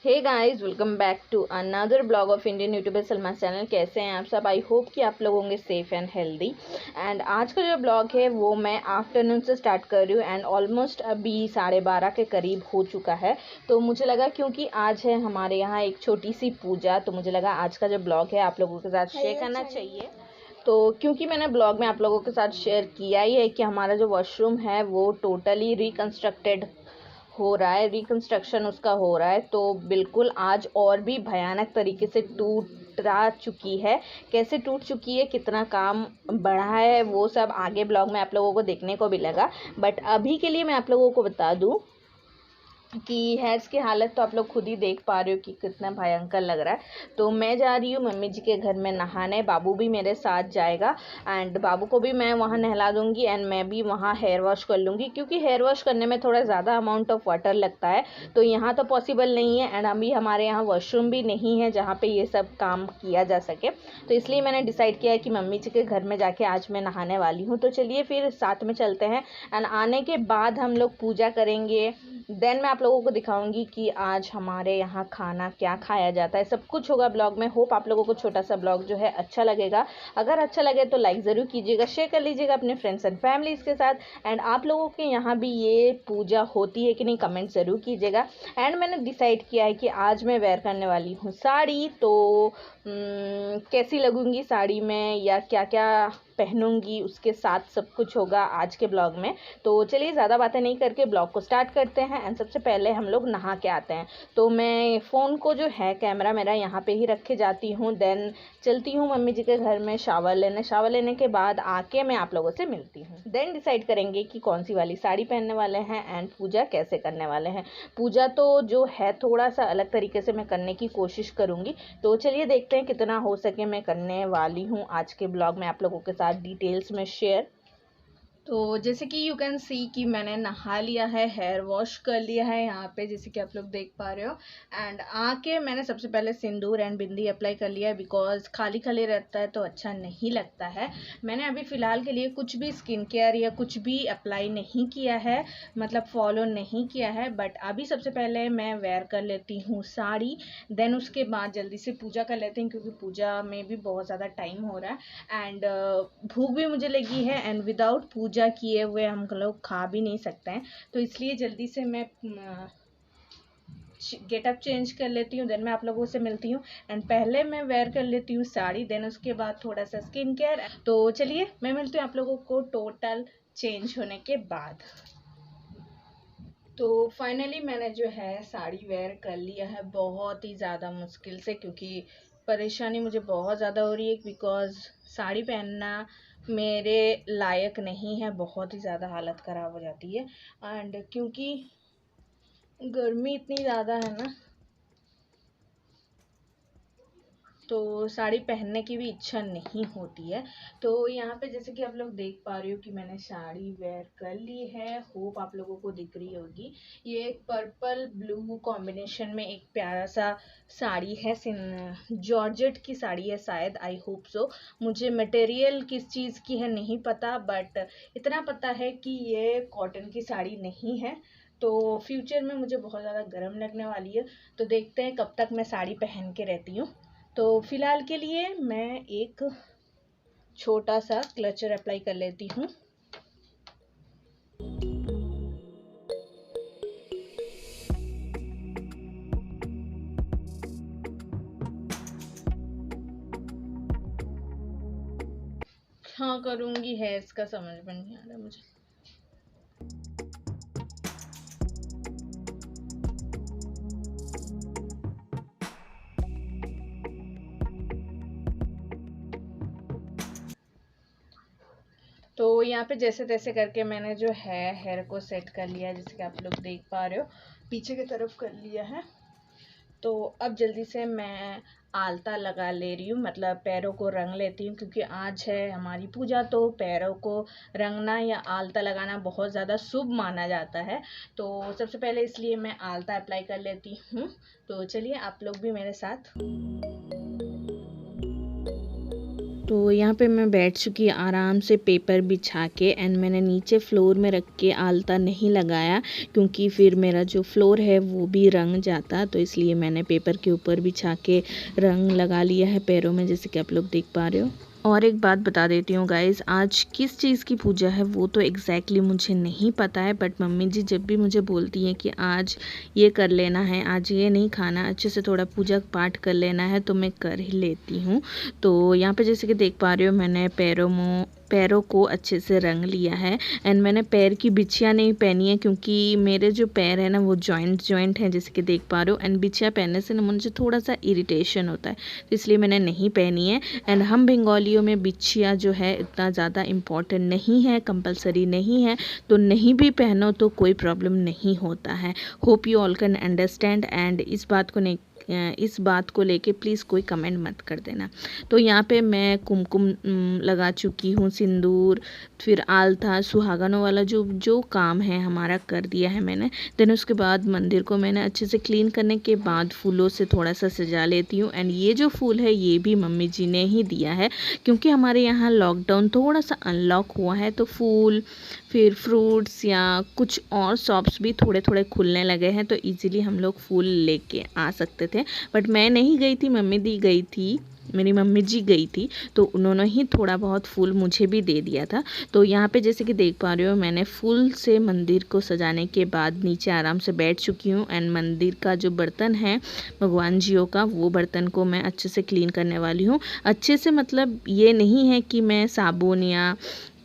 Hey guys, welcome back to another blog of Indian YouTuber Salma channel. कैसे हैं आप सब? आई होप कि आप लोग होंगे सेफ़ एंड हेल्दी। एंड आज का जो ब्लॉग है वो मैं आफ्टरनून से स्टार्ट कर रही हूँ एंड ऑलमोस्ट अभी 12:30 के करीब हो चुका है। तो मुझे लगा क्योंकि आज है हमारे यहाँ एक छोटी सी पूजा, तो मुझे लगा आज का जो ब्लॉग है आप लोगों के साथ शेयर करना चाहिए। तो क्योंकि मैंने ब्लॉग में आप लोगों के साथ शेयर किया ही है कि हमारा जो वॉशरूम है वो टोटली रिकन्स्ट्रक्टेड हो रहा है, रिकंस्ट्रक्शन उसका हो रहा है। तो बिल्कुल आज और भी भयानक तरीके से टूटा चुकी है। कैसे टूट चुकी है, कितना काम बढ़ा है, वो सब आगे ब्लॉग में आप लोगों को देखने को मिलेगा। बट अभी के लिए मैं आप लोगों को बता दूं कि हेयर्स की हालत तो आप लोग खुद ही देख पा रहे हो कि कितना भयंकर लग रहा है। तो मैं जा रही हूँ मम्मी जी के घर में नहाने। बाबू भी मेरे साथ जाएगा एंड बाबू को भी मैं वहाँ नहला दूँगी एंड मैं भी वहाँ हेयर वॉश कर लूँगी, क्योंकि हेयर वॉश करने में थोड़ा ज़्यादा अमाउंट ऑफ वाटर लगता है। तो यहाँ तो पॉसिबल नहीं है एंड अभी हमारे यहाँ वॉशरूम भी नहीं है जहाँ पर ये सब काम किया जा सके। तो इसलिए मैंने डिसाइड किया है कि मम्मी जी के घर में जाके आज मैं नहाने वाली हूँ। तो चलिए फिर साथ में चलते हैं एंड आने के बाद हम लोग पूजा करेंगे। देन मैं आप लोगों को दिखाऊंगी कि आज हमारे यहाँ खाना क्या खाया जाता है। सब कुछ होगा ब्लॉग में। होप आप लोगों को छोटा सा ब्लॉग जो है अच्छा लगेगा। अगर अच्छा लगे तो लाइक ज़रूर कीजिएगा, शेयर कर लीजिएगा अपने फ्रेंड्स एंड फैमिलीज़ के साथ। एंड आप लोगों के यहाँ भी ये पूजा होती है कि नहीं, कमेंट ज़रूर कीजिएगा। एंड मैंने डिसाइड किया है कि आज मैं वेयर करने वाली हूँ साड़ी। तो कैसी लगूंगी साड़ी में या क्या क्या पहनूंगी, उसके साथ सब कुछ होगा आज के ब्लॉग में। तो चलिए ज़्यादा बातें नहीं करके ब्लॉग को स्टार्ट करते हैं। एंड सबसे पहले हम लोग नहा के आते हैं। तो मैं फ़ोन को जो है कैमरा मेरा यहाँ पे ही रख के जाती हूँ। देन चलती हूँ मम्मी जी के घर में शावर लेने के बाद आके मैं आप लोगों से मिलती हूँ। देन डिसाइड करेंगे कि कौन सी वाली साड़ी पहनने वाले हैं एंड पूजा कैसे करने वाले हैं। पूजा तो जो है थोड़ा सा अलग तरीके से मैं करने की कोशिश करूँगी। तो चलिए देखते हैं कितना हो सके मैं करने वाली हूँ आज के ब्लॉग में आप लोगों के साथ डिटेल्स में शेयर। तो जैसे कि यू कैन सी कि मैंने नहा लिया है, हेयर वॉश कर लिया है यहाँ पे, जैसे कि आप लोग देख पा रहे हो। एंड आके मैंने सबसे पहले सिंदूर एंड बिंदी अप्लाई कर लिया है, बिकॉज खाली खाली रहता है तो अच्छा नहीं लगता है। मैंने अभी फ़िलहाल के लिए कुछ भी स्किन केयर या कुछ भी अप्लाई नहीं किया है, मतलब फॉलो नहीं किया है। बट अभी सबसे पहले मैं वेयर कर लेती हूँ साड़ी। देन उसके बाद जल्दी से पूजा कर लेती हूँ, क्योंकि पूजा में भी बहुत ज़्यादा टाइम हो रहा है एंड भूख भी मुझे लगी है एंड विदाउट पूजा किए हुए हम लोग खा भी नहीं सकते हैं। तो इसलिए जल्दी से मैं गेटअप चेंज कर लेती हूँ। देन मैं आप लोगों से मिलती हूँ एंड पहले मैं वेयर कर लेती हूँ साड़ी, देन उसके बाद थोड़ा सा स्किन केयर। तो चलिए मैं मिलती हूँ आप लोगों को टोटल चेंज होने के बाद। तो फाइनली मैंने जो है साड़ी वेयर कर लिया है, बहुत ही ज़्यादा मुश्किल से, क्योंकि परेशानी मुझे बहुत ज़्यादा हो रही है, बिकॉज़ साड़ी पहनना मेरे लायक नहीं है। बहुत ही ज़्यादा हालत ख़राब हो जाती है एंड क्योंकि गर्मी इतनी ज़्यादा है ना, तो साड़ी पहनने की भी इच्छा नहीं होती है। तो यहाँ पे जैसे कि आप लोग देख पा रहे हो कि मैंने साड़ी वेयर कर ली है। होप आप लोगों को दिख रही होगी। ये एक पर्पल ब्लू कॉम्बिनेशन में एक प्यारा सा साड़ी है, जॉर्जेट की साड़ी है शायद, आई होप सो। मुझे मटेरियल किस चीज़ की है नहीं पता, बट इतना पता है कि ये कॉटन की साड़ी नहीं है। तो फ्यूचर में मुझे बहुत ज़्यादा गर्म लगने वाली है, तो देखते हैं कब तक मैं साड़ी पहन के रहती हूँ। तो फिलहाल के लिए मैं एक छोटा सा क्लचर अप्लाई कर लेती हूँ। हाँ करूँगी, हेयर्स का समझ में नहीं आ रहा मुझे। तो यहाँ पे जैसे तैसे करके मैंने जो है हेयर को सेट कर लिया है, जैसे कि आप लोग देख पा रहे हो, पीछे की तरफ कर लिया है। तो अब जल्दी से मैं आलता लगा ले रही हूँ, मतलब पैरों को रंग लेती हूँ, क्योंकि आज है हमारी पूजा। तो पैरों को रंगना या आलता लगाना बहुत ज़्यादा शुभ माना जाता है। तो सबसे पहले इसलिए मैं आलता अप्लाई कर लेती हूँ। तो चलिए आप लोग भी मेरे साथ। तो यहाँ पे मैं बैठ चुकी आराम से पेपर बिछा के एंड मैंने नीचे फ्लोर में रख के आलता नहीं लगाया क्योंकि फिर मेरा जो फ्लोर है वो भी रंग जाता, तो इसलिए मैंने पेपर के ऊपर बिछा के रंग लगा लिया है पैरों में, जैसे कि आप लोग देख पा रहे हो। और एक बात बता देती हूँ गाइस, आज किस चीज़ की पूजा है वो तो एग्जैक्टली मुझे नहीं पता है, बट मम्मी जी जब भी मुझे बोलती हैं कि आज ये कर लेना है, आज ये नहीं खाना, अच्छे से थोड़ा पूजा पाठ कर लेना है, तो मैं कर ही लेती हूँ। तो यहाँ पे जैसे कि देख पा रहे हो मैंने पैरों को अच्छे से रंग लिया है एंड मैंने पैर की बिछिया नहीं पहनी है क्योंकि मेरे जो पैर है ना वो जॉइंट हैं, जैसे कि देख पा रहे हो। एंड बिछिया पहनने से ना मुझे थोड़ा सा इरिटेशन होता है, तो इसलिए मैंने नहीं पहनी है। एंड हम बंगालियों में बिछिया जो है इतना ज़्यादा इम्पॉर्टेंट नहीं है, कंपलसरी नहीं है, तो नहीं भी पहनो तो कोई प्रॉब्लम नहीं होता है। Hope you all can understand and इस बात को लेके प्लीज़ कोई कमेंट मत कर देना। तो यहाँ पे मैं कुमकुम लगा चुकी हूँ, सिंदूर, फिर आलता, सुहागनों वाला जो काम है हमारा कर दिया है मैंने। देन उसके बाद मंदिर को मैंने अच्छे से क्लीन करने के बाद फूलों से थोड़ा सा सजा लेती हूँ। एंड ये जो फूल है ये भी मम्मी जी ने ही दिया है क्योंकि हमारे यहाँ लॉकडाउन थोड़ा सा अनलॉक हुआ है, तो फूल फिर फ्रूट्स या कुछ और शॉप्स भी थोड़े थोड़े खुलने लगे हैं, तो इजीली हम लोग फूल लेके आ सकते थे। बट मैं नहीं गई थी, मेरी मम्मी जी गई थी, तो उन्होंने ही थोड़ा बहुत फूल मुझे भी दे दिया था। तो यहाँ पे जैसे कि देख पा रहे हो मैंने फूल से मंदिर को सजाने के बाद नीचे आराम से बैठ चुकी हूँ। एंड मंदिर का जो बर्तन है भगवान जियों का, वो बर्तन को मैं अच्छे से क्लीन करने वाली हूँ। अच्छे से मतलब ये नहीं है कि मैं साबुन या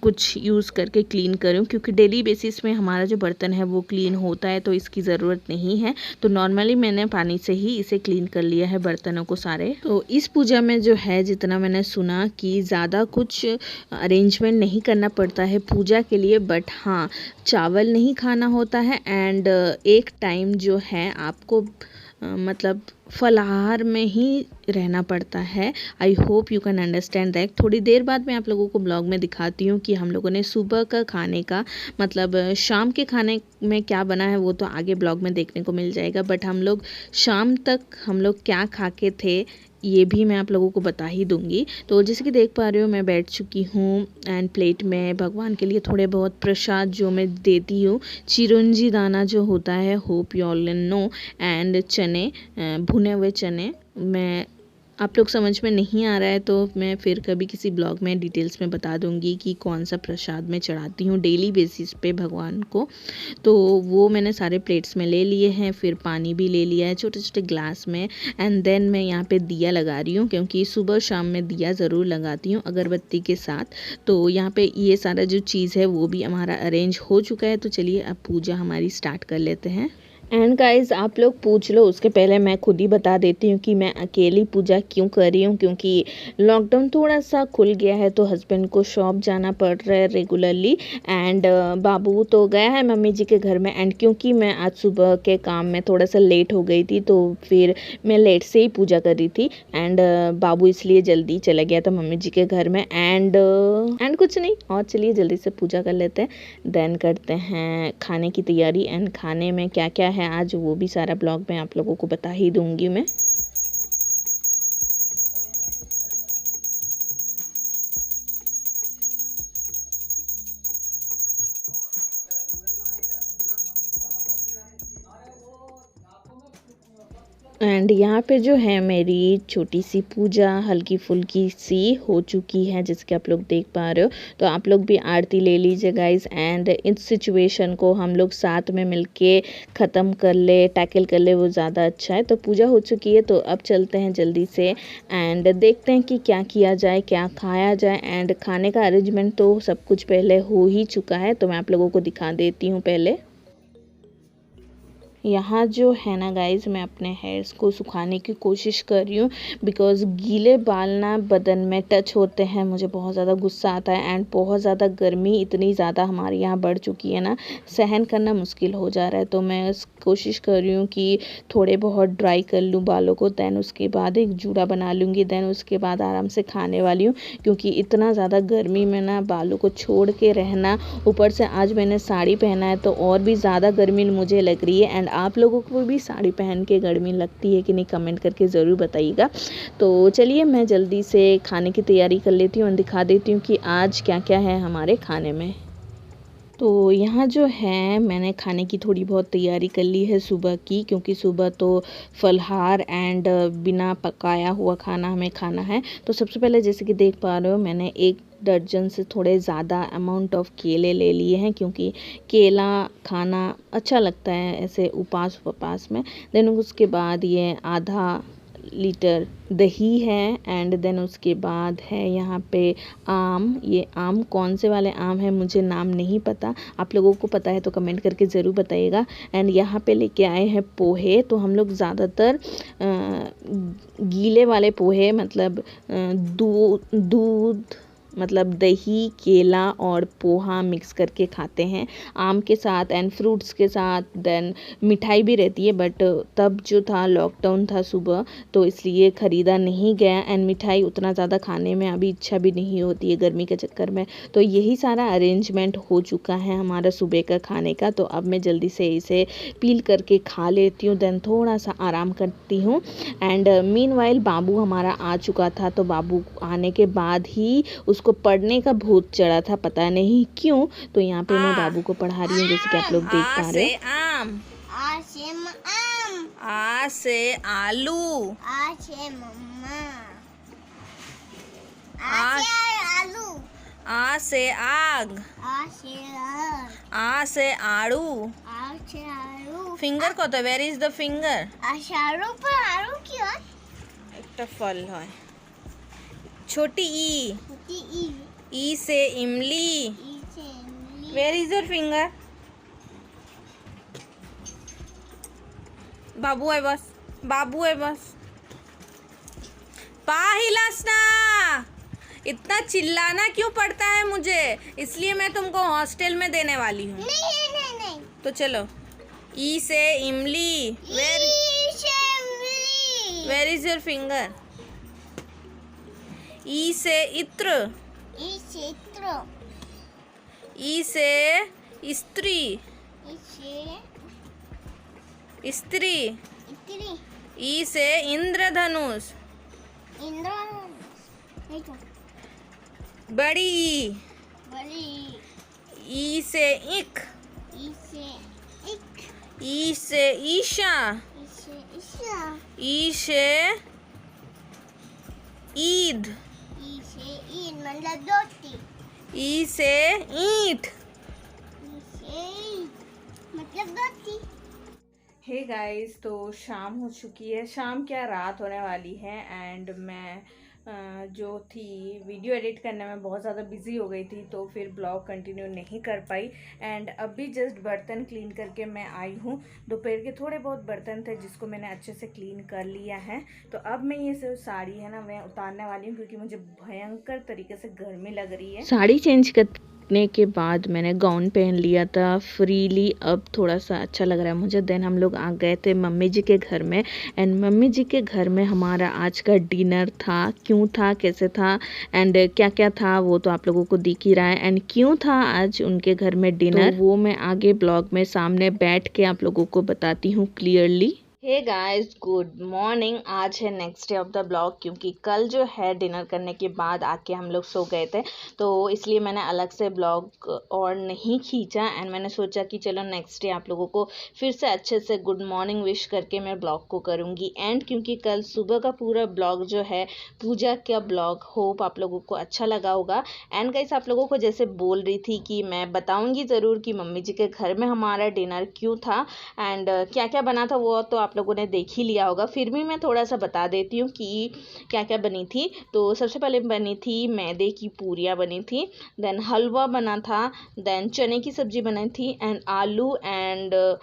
कुछ यूज़ करके क्लीन करूं, क्योंकि डेली बेसिस में हमारा जो बर्तन है वो क्लीन होता है, तो इसकी ज़रूरत नहीं है। तो नॉर्मली मैंने पानी से ही इसे क्लीन कर लिया है बर्तनों को सारे। तो इस पूजा में जो है जितना मैंने सुना कि ज़्यादा कुछ अरेंजमेंट नहीं करना पड़ता है पूजा के लिए, बट हाँ चावल नहीं खाना होता है एंड एक टाइम जो है आपको मतलब फलाहार में ही रहना पड़ता है। I hope you can understand that. थोड़ी देर बाद मैं आप लोगों को ब्लॉग में दिखाती हूँ कि हम लोगों ने सुबह का खाने का मतलब शाम के खाने में क्या बना है, वो तो आगे ब्लॉग में देखने को मिल जाएगा। बट हम लोग शाम तक हम लोग क्या खा के थे ये भी मैं आप लोगों को बता ही दूंगी। तो जैसे कि देख पा रहे हो मैं बैठ चुकी हूँ एंड प्लेट में भगवान के लिए थोड़े बहुत प्रसाद जो मैं देती हूँ, चिरंजी दाना जो होता है, hope you all know, and चने, भुने हुए चने। मैं आप लोग समझ में नहीं आ रहा है तो मैं फिर कभी किसी ब्लॉग में डिटेल्स में बता दूंगी कि कौन सा प्रसाद मैं चढ़ाती हूँ डेली बेसिस पे भगवान को। तो वो मैंने सारे प्लेट्स में ले लिए हैं, फिर पानी भी ले लिया है छोटे छोटे ग्लास में। एंड देन मैं यहाँ पे दिया लगा रही हूँ क्योंकि सुबह शाम में दिया ज़रूर लगाती हूँ अगरबत्ती के साथ। तो यहाँ पे ये सारा जो चीज़ है वो भी हमारा अरेंज हो चुका है, तो चलिए अब पूजा हमारी स्टार्ट कर लेते हैं। एंड गाइज आप लोग पूछ लो, उसके पहले मैं खुद ही बता देती हूँ कि मैं अकेली पूजा क्यों कर रही हूँ, क्योंकि लॉकडाउन थोड़ा सा खुल गया है तो हस्बैंड को शॉप जाना पड़ रहा है रेगुलरली। एंड बाबू तो गया है मम्मी जी के घर में। एंड क्योंकि मैं आज सुबह के काम में थोड़ा सा लेट हो गई थी तो फिर मैं लेट से ही पूजा कर रही थी। एंड बाबू इसलिए जल्दी चला गया था मम्मी जी के घर में। एंड कुछ नहीं, और चलिए जल्दी से पूजा कर लेते हैं, देन करते हैं खाने की तैयारी। एंड खाने में क्या क्या है आज वो भी सारा ब्लॉग में आप लोगों को बता ही दूंगी मैं। एंड यहाँ पे जो है मेरी छोटी सी पूजा हल्की फुल्की सी हो चुकी है, जैसे कि आप लोग देख पा रहे हो। तो आप लोग भी आरती ले लीजिए गाइस, एंड इस सिचुएशन को हम लोग साथ में मिलके ख़त्म कर ले, टैकल कर ले, वो ज़्यादा अच्छा है। तो पूजा हो चुकी है तो अब चलते हैं जल्दी से एंड देखते हैं कि क्या किया जाए, क्या खाया जाए। एंड खाने का अरेंजमेंट तो सब कुछ पहले हो ही चुका है, तो मैं आप लोगों को दिखा देती हूँ पहले। यहाँ जो है ना गाइज मैं अपने हेयर्स को सुखाने की कोशिश कर रही हूँ, बिकॉज़ गीले बाल ना बदन में टच होते हैं, मुझे बहुत ज़्यादा गुस्सा आता है। एंड बहुत ज़्यादा गर्मी इतनी ज़्यादा हमारे यहाँ बढ़ चुकी है ना, सहन करना मुश्किल हो जा रहा है। तो मैं कोशिश कर रही हूँ कि थोड़े बहुत ड्राई कर लूँ बालों को, दैन उसके बाद एक जूड़ा बना लूँगी, दैन उसके बाद आराम से खाने वाली हूँ, क्योंकि इतना ज़्यादा गर्मी में ना बालों को छोड़ के रहना, ऊपर से आज मैंने साड़ी पहना है तो और भी ज़्यादा गर्मी मुझे लग रही है। एंड आप लोगों को भी साड़ी पहन के गर्मी लगती है कि नहीं, कमेंट करके ज़रूर बताइएगा। तो चलिए मैं जल्दी से खाने की तैयारी कर लेती हूँ और दिखा देती हूँ कि आज क्या क्या है हमारे खाने में। तो यहाँ जो है मैंने खाने की थोड़ी बहुत तैयारी कर ली है सुबह की, क्योंकि सुबह तो फलहार एंड बिना पकाया हुआ खाना हमें खाना है। तो सबसे पहले जैसे कि देख पा रहे हो मैंने 1 दर्जन से थोड़े ज़्यादा अमाउंट ऑफ केले ले लिए हैं, क्योंकि केला खाना अच्छा लगता है ऐसे उपवास में। देन उसके बाद ये आधा लीटर दही है एंड देन उसके बाद है यहाँ पे आम। ये आम कौन से वाले आम है मुझे नाम नहीं पता, आप लोगों को पता है तो कमेंट करके ज़रूर बताइएगा। एंड यहाँ पे लेके आए हैं पोहे। तो हम लोग ज़्यादातर गीले वाले पोहे मतलब दूध मतलब दही, केला और पोहा मिक्स करके खाते हैं आम के साथ एंड फ्रूट्स के साथ। देन मिठाई भी रहती है, बट तब जो था लॉकडाउन था सुबह, तो इसलिए ख़रीदा नहीं गया एंड मिठाई उतना ज़्यादा खाने में अभी इच्छा भी नहीं होती है गर्मी के चक्कर में। तो यही सारा अरेंजमेंट हो चुका है हमारा सुबह का खाने का। तो अब मैं जल्दी से इसे पील करके खा लेती हूँ, देन थोड़ा सा आराम करती हूँ। एंड मीनवाइल बाबू हमारा आ चुका था, तो बाबू आने के बाद ही उसको पढ़ने का भूत चढ़ा था, पता नहीं क्यों। तो यहाँ पे मैं बाबू को पढ़ा रही हूँ, जैसे कि आप लोग देख पा रहे हो। आम, आ से आम, आ से आलू, आ से मम्मा, आ से आलू, आ से आग, आ से आग, आ से आड़ू। आ से आलू। फिंगर কত? Where is the finger? आशारू पर आलू क्यों? একটা फल है। छोटी ई, छोटी ई, ई से इमली। ई से इमली। Where is your finger? बाबू है बस, बाबू है बस। पाहिलास ना, इतना चिल्लाना क्यों पड़ता है मुझे? इसलिए मैं तुमको हॉस्टल में देने वाली हूँ। नहीं। तो चलो। ई से इमली। ई से इमली। Where is your finger? ई से इत्र, ई से इत्र, ई से स्त्री, ई से स्त्री, इत्री, ई से इंद्रधनुष, इंद्र, बड़ी ई, बड़ी ई से इक, ई से इक, ई से ईशा, ई से ईशा, ई से ईद, ई से ईद मतलब दोस्ती, ई से ईंट, ई से ईद मतलब दोस्ती। हे गाइस, तो शाम हो चुकी है, शाम क्या रात होने वाली है एंड मैं जो थी वीडियो एडिट करने में बहुत ज़्यादा बिजी हो गई थी, तो फिर ब्लॉग कंटिन्यू नहीं कर पाई। एंड अभी जस्ट बर्तन क्लीन करके मैं आई हूँ। दोपहर के थोड़े बहुत बर्तन थे जिसको मैंने अच्छे से क्लीन कर लिया है। तो अब मैं ये सब साड़ी है ना मैं उतारने वाली हूँ, क्योंकि मुझे भयंकर तरीके से गर्मी लग रही है। साड़ी चेंज करने के बाद मैंने गाउन पहन लिया था फ्रीली, अब थोड़ा सा अच्छा लग रहा है मुझे। देन हम लोग आ गए थे मम्मी जी के घर में एंड मम्मी जी के घर में हमारा आज का डिनर था। क्यों था, कैसे था एंड क्या क्या था वो तो आप लोगों को दिख ही रहा है। एंड क्यों था आज उनके घर में डिनर, तो वो मैं आगे ब्लॉग में सामने बैठ के आप लोगों को बताती हूँ clearly. Hey guys, good morning. आज है next day of the blog, क्योंकि कल जो है डिनर करने के बाद आके हम लोग सो गए थे, तो इसलिए मैंने अलग से ब्लॉग और नहीं खींचा। एंड मैंने सोचा कि चलो नेक्स्ट डे आप लोगों को फिर से अच्छे से गुड मॉर्निंग विश करके मैं ब्लॉग को करूँगी। एंड क्योंकि कल सुबह का पूरा ब्लॉग जो है पूजा का ब्लॉग, होप आप लोगों को अच्छा लगा होगा। एंड गाइस, आप लोगों को जैसे बोल रही थी कि मैं बताऊँगी ज़रूर कि मम्मी जी के घर में हमारा डिनर क्यों था एंड क्या क्या बना था, वो तो आप लोगों ने देख ही लिया होगा। फिर भी मैं थोड़ा सा बता देती हूँ कि क्या क्या बनी थी। तो सबसे पहले बनी थी मैदे की पूरियाँ बनी थी, देन हलवा बना था, देन चने की सब्ज़ी बनी थी एंड आलू एंड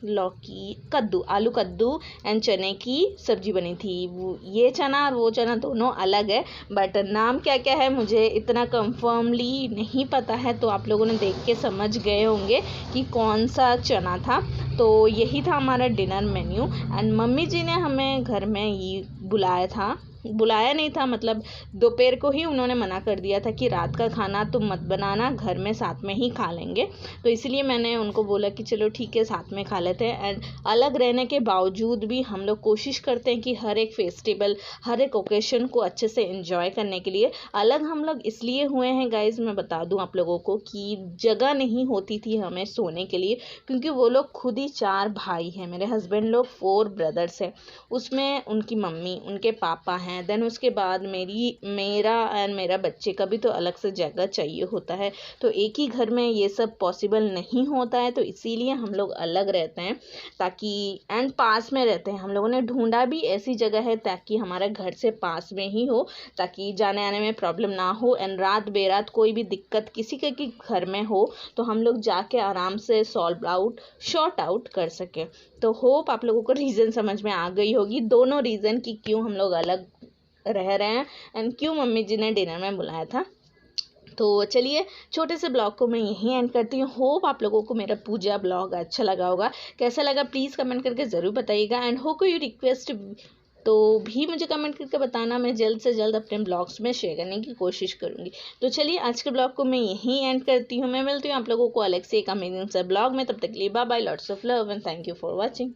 लौकी कद्दू, आलू कद्दू एंड चने की सब्जी बनी थी। ये चना और वो चना दोनों अलग है, बट नाम क्या क्या है मुझे इतना कंफर्मली नहीं पता है, तो आप लोगों ने देख के समझ गए होंगे कि कौन सा चना था। तो यही था हमारा डिनर मेन्यू एंड मम्मी जी ने हमें घर में ये बुलाया था बुलाया नहीं था, मतलब दोपहर को ही उन्होंने मना कर दिया था कि रात का खाना तुम मत बनाना, घर में साथ में ही खा लेंगे। तो इसलिए मैंने उनको बोला कि चलो ठीक है साथ में खा लेते हैं। एंड अलग रहने के बावजूद भी हम लोग कोशिश करते हैं कि हर एक फेस्टिवल, हर एक ओकेशन को अच्छे से एंजॉय करने के लिए। अलग हम लोग इसलिए हुए हैं गाइज, मैं बता दूं आप लोगों को कि जगह नहीं होती थी हमें सोने के लिए, क्योंकि वो लोग खुद ही 4 भाई हैं, मेरे हस्बैंड लोग 4 ब्रदर्स हैं, उसमें उनकी मम्मी, उनके पापा हैं, देन उसके बाद मेरा एंड मेरा बच्चे का भी तो अलग से जगह चाहिए होता है। तो एक ही घर में ये सब पॉसिबल नहीं होता है, तो इसीलिए हम लोग अलग रहते हैं, ताकि एंड पास में रहते हैं। हम लोगों ने ढूंढा भी ऐसी जगह है ताकि हमारा घर से पास में ही हो, ताकि जाने आने में प्रॉब्लम ना हो। एंड रात बेरात कोई भी दिक्कत किसी के घर में हो तो हम लोग जाके आराम से शॉर्ट आउट कर सके। तो होप आप लोगों को रीज़न समझ में आ गई होगी, दोनों रीज़न कि क्यों हम लोग अलग रह रहे हैं एंड क्यों मम्मी जी ने डिनर में बुलाया था। तो चलिए छोटे से ब्लॉग को मैं यहीं एंड करती हूँ। होप आप लोगों को मेरा पूजा ब्लॉग अच्छा लगा होगा। कैसा लगा प्लीज़ कमेंट करके ज़रूर बताइएगा। एंड हो कोई रिक्वेस्ट तो भी मुझे कमेंट करके बताना, मैं जल्द से जल्द अपने ब्लॉग्स में शेयर करने की कोशिश करूँगी। तो चलिए आज के ब्लॉग को मैं यहीं एंड करती हूँ। मैं मिलती हूँ आप लोगों को अलग से एक अमेजिंग सा ब्लॉग में। तब तक के लिए bye bye, lots of love and thank you for watching.